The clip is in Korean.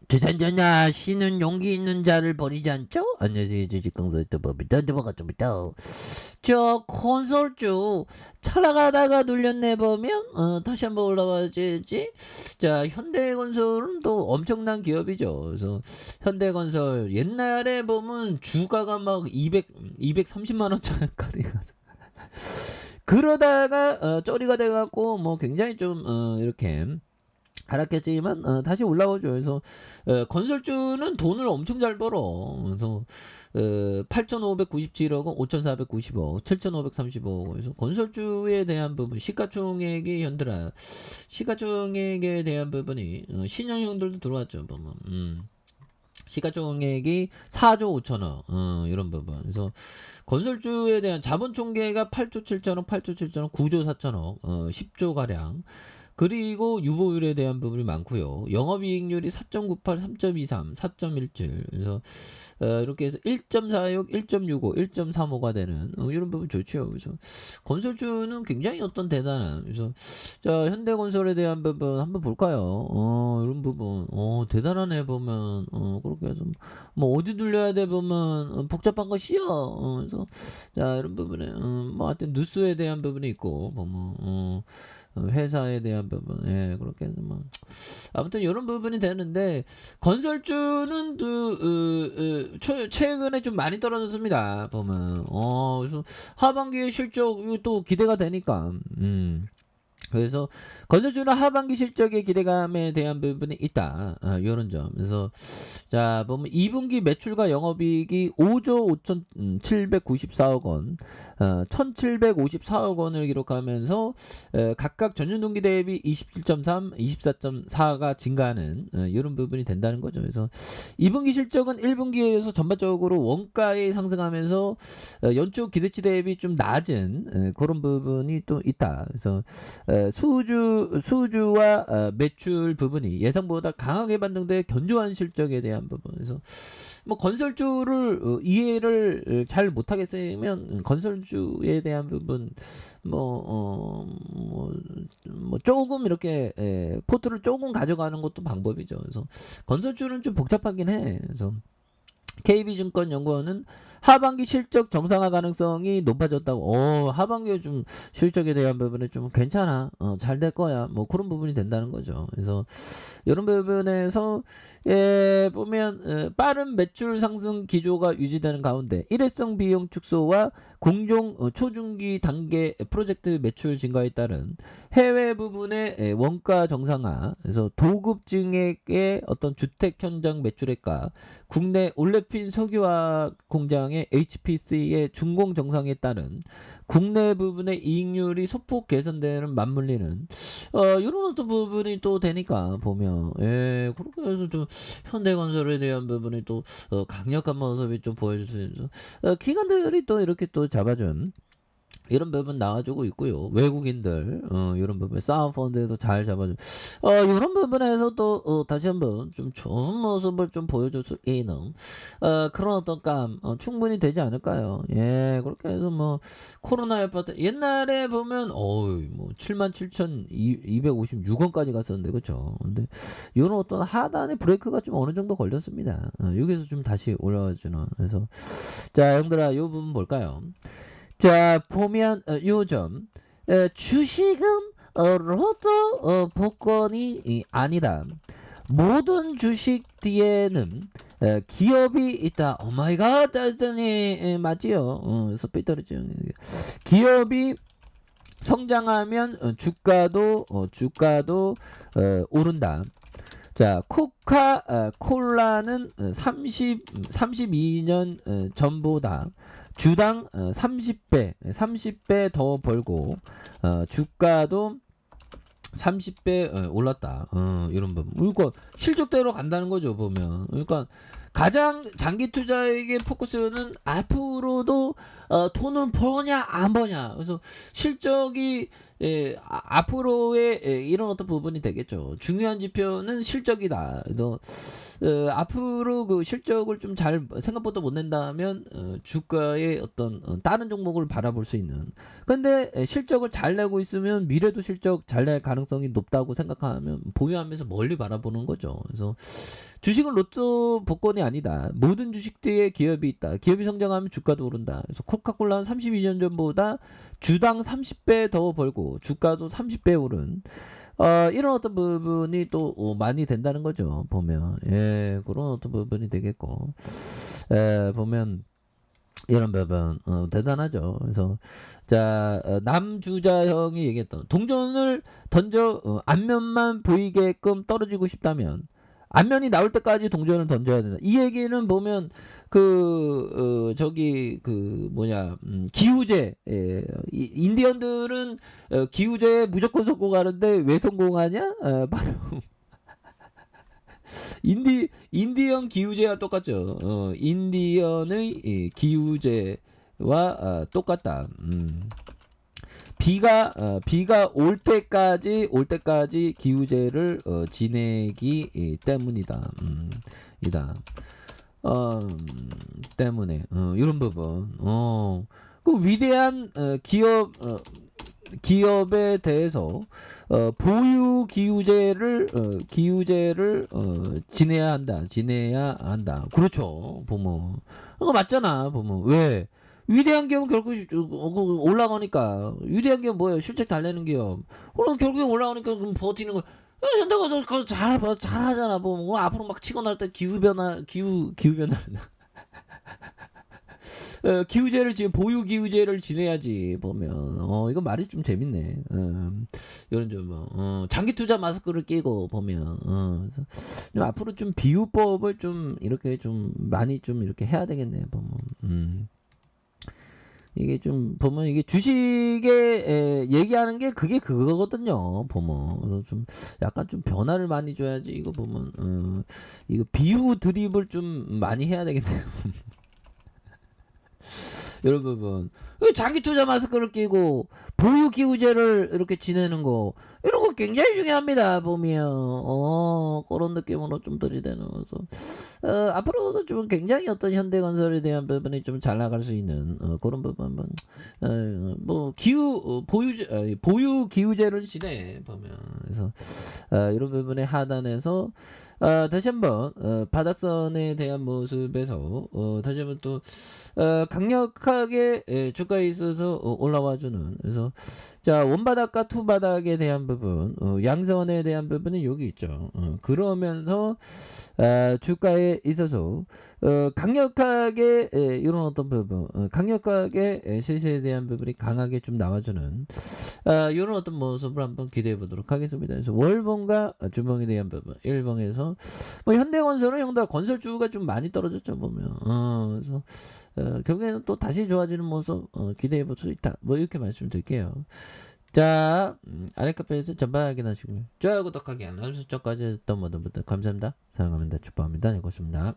주전자나 신은 용기 있는 자를 버리지 않죠? 안녕하세요. 주식강사유튜버입니다. 반갑습니다. 저 콘솔주 차라가다가 눌렸네 보면 다시 한번 올라와야지. 자, 현대건설은 또 엄청난 기업이죠. 그래서 현대건설 옛날에 보면 주가가 막 230만 원짜리 가서 그러다가 쪼리가 돼갖고 뭐 굉장히 좀 이렇게 하락했지만 다시 올라오죠. 그래서 건설주는 돈을 엄청 잘 벌어. 그래서 8,597억 원, 5,490억, 7,530억. 그래서 건설주에 대한 부분, 시가총액이 현들아, 시가총액에 대한 부분이 신형형들도 들어왔죠. 보면. 시가총액이 4조 5천억 이런 부분. 그래서 건설주에 대한 자본 총계가 8조 7천억, 8조 7천억, 9조 4천억, 10조 가량. 그리고 유보율에 대한 부분이 많고요. 영업이익률이 4.98, 3.23, 4.17. 그래서 이렇게 해서 1.46, 1.65, 1.35가 되는 이런 부분 좋죠. 그래서 건설주는 굉장히 어떤 대단한. 그래서 자, 현대건설에 대한 부분 한번 볼까요? 이런 부분 대단하네 보면 그렇게 해서 뭐 어디 눌려야 돼 보면 복잡한 것이요. 그래서 자, 이런 부분에 뭐 하여튼 뉴스에 대한 부분이 있고 보면 회사에 대한 부분, 예, 그렇게 해서 뭐 아무튼 이런 부분이 되는데 건설주는 최근에 좀 많이 떨어졌습니다. 보면 그래서 하반기에 실적이 또 기대가 되니까. 그래서 건설주는 하반기 실적의 기대감에 대한 부분이 있다. 이런 점. 그래서 자, 보면 2분기 매출과 영업이익이 5조 5,794억 원, 1,754억 원을 기록하면서 각각 전년동기 대비 27.3, 24.4가 증가하는 이런 부분이 된다는 거죠. 그래서 2분기 실적은 1분기에서 전반적으로 원가에 상승하면서 연초 기대치 대비 좀 낮은 그런 부분이 또 있다. 그래서 수주와 매출 부분이 예상보다 강하게 반등돼 견조한 실적에 대한 부분. 그래서 뭐 건설주를 이해를 잘 못하겠으면 건설주에 대한 부분 뭐 조금 이렇게 포트를 조금 가져가는 것도 방법이죠. 그래서 건설주는 좀 복잡하긴 해. 그래서 KB증권연구원은 하반기 실적 정상화 가능성이 높아졌다고. 하반기에 좀 실적에 대한 부분에 좀 괜찮아. 잘 될 거야. 뭐 그런 부분이 된다는 거죠. 그래서 이런 부분에서 보면 빠른 매출 상승 기조가 유지되는 가운데 일회성 비용 축소와 공정 초중기 단계 프로젝트 매출 증가에 따른 해외 부분의 원가 정상화, 그래서 도급 증액의 어떤 주택 현장 매출액과 국내 올레핀 석유화학 공장의 HPC의 준공 정상에 따른 국내 부분의 이익률이 소폭 개선되는 맞물리는 이런 어떤 부분이 또 되니까 보면 그렇게 해서 좀 현대건설에 대한 부분이 또 강력한 모습이 좀 보여줄 수 있는 기관들이 또 이렇게 또 잡아준 이런 부분 나와주고 있고요. 외국인들 이런 부분 사운드펀드에도 잘 잡아줘. 이런 부분에서 또 다시 한번 좀 좋은 모습을 좀 보여줄 수 있는 그런 어떤 감 충분히 되지 않을까요? 예, 그렇게 해서 뭐 코로나 여파 때 옛날에 보면 뭐 77,256원까지 갔었는데 그렇죠. 근데 이런 어떤 하단의 브레이크가 좀 어느 정도 걸렸습니다. 여기서 좀 다시 올라와주는. 그래서 자, 형들아, 이 부분 볼까요? 자, 보면 요즘 주식은 로또 복권이 아니다. 모든 주식 뒤에는 기업이 있다. 오 마이 갓, 다스니 맞지요? 스피터리죠. 기업이 성장하면 주가도 오른다. 자, 콜라는 32년 전보다 주당 30배 더 벌고 주가도 30배 올랐다. 이런 부분. 그러니까 실적대로 간다는 거죠, 보면. 그러니까 가장 장기 투자에게 포커스는 앞으로도 돈을 버냐 안 버냐. 그래서 실적이 앞으로의 이런 어떤 부분이 되겠죠. 중요한 지표는 실적이다. 그래서 앞으로 그 실적을 좀 잘 생각보다 못 낸다면 주가의 어떤 다른 종목을 바라볼 수 있는. 근데 실적을 잘 내고 있으면 미래도 실적 잘 낼 가능성이 높다고 생각하면 보유하면서 멀리 바라보는 거죠. 그래서 주식은 로또 복권이 아니다. 모든 주식 뒤에 기업이 있다. 기업이 성장하면 주가도 오른다. 그래서 코카콜라는 32년 전보다 주당 30배 더 벌고 주가도 30배 오른 이런 어떤 부분이 또 많이 된다는 거죠. 보면 예, 그런 어떤 부분이 되겠고 보면 이런 부분 대단하죠. 그래서 자 남주자형이 얘기했던 동전을 던져 앞면만 보이게끔 떨어지고 싶다면 앞면이 나올 때까지 동전을 던져야 된다. 이 얘기는 보면 저기 뭐냐 기우제 인디언들은 기우제에 무조건 성공하는데 왜 성공하냐? 바로 인디언 기우제와 똑같죠. 인디언의 기우제와 똑같다. 비가 올 때까지 기우제를 지내기 때문이다. 이다. 때문에 이런 부분. 그 위대한 기업에 대해서 보유 기우제를 지내야 한다. 그렇죠. 보면 그거 맞잖아. 보면 왜 위대한 기업은 결국 올라가니까 위대한 기업 뭐예요? 실적 달래는 기업. 그럼 결국에 올라가니까 그럼 버티는 거. 현대가서 그거 잘하잖아. 보면 앞으로 막 치고 날 때 기후 변화 기우제를 지금 보유 기우제를 지내야지 보면 이거 말이 좀 재밌네. 이런 좀 장기 투자 마스크를 끼고 보면 그래서 좀 앞으로 좀 비유법을 좀 이렇게 좀 많이 좀 이렇게 해야 되겠네 보면. 이게 좀 보면 이게 주식에 얘기하는 게 그게 그거거든요. 보면 그래서 좀 약간 좀 변화를 많이 줘야지 이거 보면 이거 비유 드립을 좀 많이 해야 되겠네요. 이런 부분 장기 투자 마스크를 끼고 보유 기우제를 이렇게 지내는 거 이런 거 굉장히 중요합니다. 보면 그런 느낌으로 좀 들이대면서 앞으로도 좀 굉장히 어떤 현대건설에 대한 부분이 좀 잘 나갈 수 있는 그런 부분 뭐 보유 기우제를 지내 보면 그래서 이런 부분의 하단에서 다시 한번 바닥선에 대한 모습에서 다시 한번 또 강력하게 주가에 있어서 올라와주는 그래서 자 원바닥과 투바닥에 대한 부분 양선에 대한 부분은 여기 있죠. 그러면서 주가에 있어서 강력하게 이런 어떤 부분 강력하게 시세에 대한 부분이 강하게 좀 나와주는 이런 어떤 모습을 한번 기대해 보도록 하겠습니다. 그래서 월봉과 주봉에 대한 부분 일봉에서 뭐 현대건설은 형들 건설주가 좀 많이 떨어졌죠 보면 그래서 결국에는 또 다시 좋아지는 모습 기대해 볼 수 있다. 뭐 이렇게 말씀드릴게요. 자 아래 카페에서 전방 확인하시고요. 좋아요 구독하기 알람 설정까지 했던 모든 분들 감사합니다. 사랑합니다. 축복합니다. 이것입니다.